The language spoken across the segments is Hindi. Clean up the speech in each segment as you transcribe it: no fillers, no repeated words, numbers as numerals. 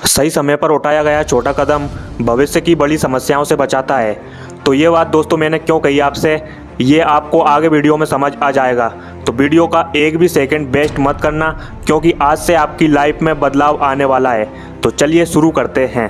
सही समय पर उठाया गया छोटा कदम भविष्य की बड़ी समस्याओं से बचाता है। तो ये बात दोस्तों मैंने क्यों कही आपसे, ये आपको आगे वीडियो में समझ आ जाएगा। तो वीडियो का एक भी सेकंड वेस्ट मत करना, क्योंकि आज से आपकी लाइफ में बदलाव आने वाला है। तो चलिए शुरू करते हैं।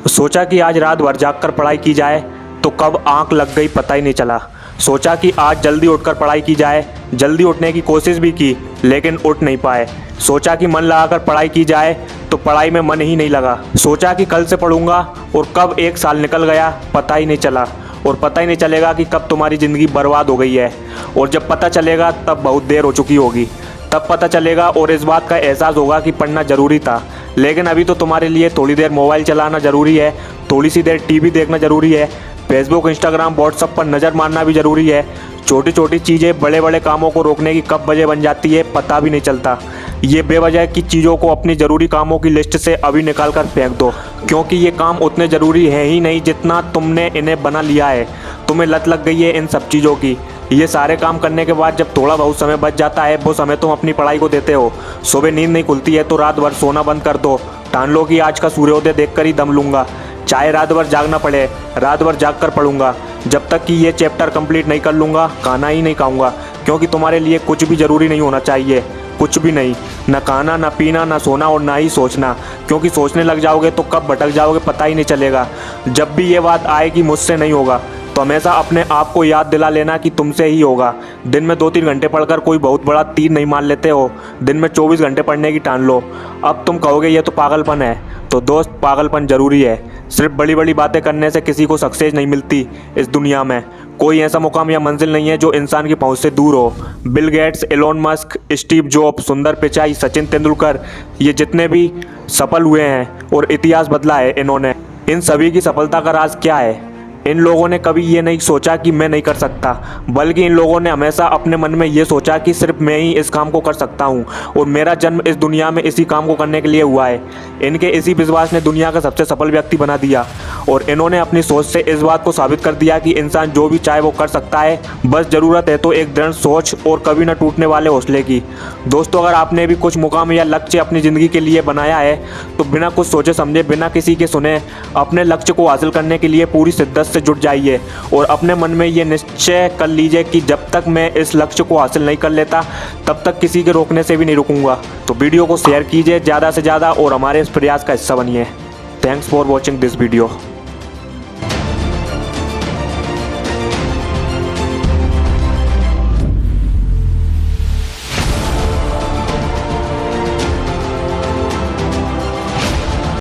सोचा कि आज रात भर जाग कर पढ़ाई की जाए, तो कब आंख लग गई पता ही नहीं चला। सोचा कि आज जल्दी उठकर पढ़ाई की जाए, जल्दी उठने की कोशिश भी की लेकिन उठ नहीं पाए। सोचा कि मन लगाकर पढ़ाई की जाए, तो पढ़ाई में मन ही नहीं लगा। सोचा कि कल से पढ़ूंगा, और कब एक साल निकल गया पता ही नहीं चला। और पता ही नहीं चलेगा कि कब तुम्हारी ज़िंदगी बर्बाद हो गई है। और जब पता चलेगा तब बहुत देर हो चुकी होगी। तब पता चलेगा और इस बात का एहसास होगा कि पढ़ना ज़रूरी था। लेकिन अभी तो तुम्हारे लिए थोड़ी देर मोबाइल चलाना ज़रूरी है, थोड़ी सी देर टीवी देखना ज़रूरी है, फेसबुक, इंस्टाग्राम, व्हाट्सएप पर नज़र मारना भी ज़रूरी है। छोटी छोटी चीज़ें बड़े बड़े कामों को रोकने की कब वजह बन जाती है पता भी नहीं चलता। ये बेवजह की चीज़ों को अपनी ज़रूरी कामों की लिस्ट से अभी निकाल कर फेंक दो, क्योंकि ये काम उतने ज़रूरी है ही नहीं जितना तुमने इन्हें बना लिया है। तुम्हें लत लग गई है इन सब चीज़ों की। ये सारे काम करने के बाद जब थोड़ा बहुत समय बच जाता है, वो समय तुम अपनी पढ़ाई को देते हो। सुबह नींद नहीं खुलती है तो रात भर सोना बंद कर दो। ठान लो कि आज का सूर्योदय देखकर ही दम लूँगा, चाहे रात भर जागना पड़े, रात भर जाग कर पढ़ूंगा। जब तक कि ये चैप्टर कंप्लीट नहीं कर लूँगा खाना ही नहीं खाऊंगा, क्योंकि तुम्हारे लिए कुछ भी ज़रूरी नहीं होना चाहिए, कुछ भी नहीं। ना खाना, ना पीना, ना सोना, और ना ही सोचना, क्योंकि सोचने लग जाओगे तो कब भटक जाओगे पता ही नहीं चलेगा। जब भी ये बात आए कि मुझसे नहीं होगा, तो हमेशा अपने आप को याद दिला लेना कि तुमसे ही होगा। दिन में 2-3 घंटे पढ़कर कोई बहुत बड़ा तीर नहीं मान लेते हो, दिन में 24 घंटे पढ़ने की ठान लो। अब तुम कहोगे ये तो पागलपन है, तो दोस्त पागलपन जरूरी है। सिर्फ बड़ी बड़ी बातें करने से किसी को सक्सेस नहीं मिलती इस दुनिया में। कोई ऐसा मुकाम या मंजिल नहीं है जो इंसान की पहुंच से दूर हो। Bill Gates, Elon Musk, Steve Job, Sundar Pichai, Sachin Tendulkar, ये जितने भी सफल हुए हैं और इतिहास बदला है इन्होंने, इन सभी की सफलता का राज क्या है? इन लोगों ने कभी ये नहीं सोचा कि मैं नहीं कर सकता, बल्कि इन लोगों ने हमेशा अपने मन में ये सोचा कि सिर्फ मैं ही इस काम को कर सकता हूँ, और मेरा जन्म इस दुनिया में इसी काम को करने के लिए हुआ है। इनके इसी विश्वास ने दुनिया का सबसे सफल व्यक्ति बना दिया, और इन्होंने अपनी सोच से इस बात को साबित कर दिया कि इंसान जो भी चाहे वो कर सकता है। बस ज़रूरत है तो एक दृढ़ सोच और कभी न टूटने वाले हौसले की। दोस्तों, अगर आपने भी कुछ मुकाम या लक्ष्य अपनी ज़िंदगी के लिए बनाया है, तो बिना कुछ सोचे समझे, बिना किसी के सुने, अपने लक्ष्य को हासिल करने के लिए पूरी शिद्दत से जुट जाइए। और अपने मन में ये निश्चय कर लीजिए कि जब तक मैं इस लक्ष्य को हासिल नहीं कर लेता, तब तक किसी के रोकने से भी नहीं रुकूंगा। तो वीडियो को शेयर कीजिए ज़्यादा से ज़्यादा और हमारे इस प्रयास का हिस्सा बनिए। Thanks for watching this video.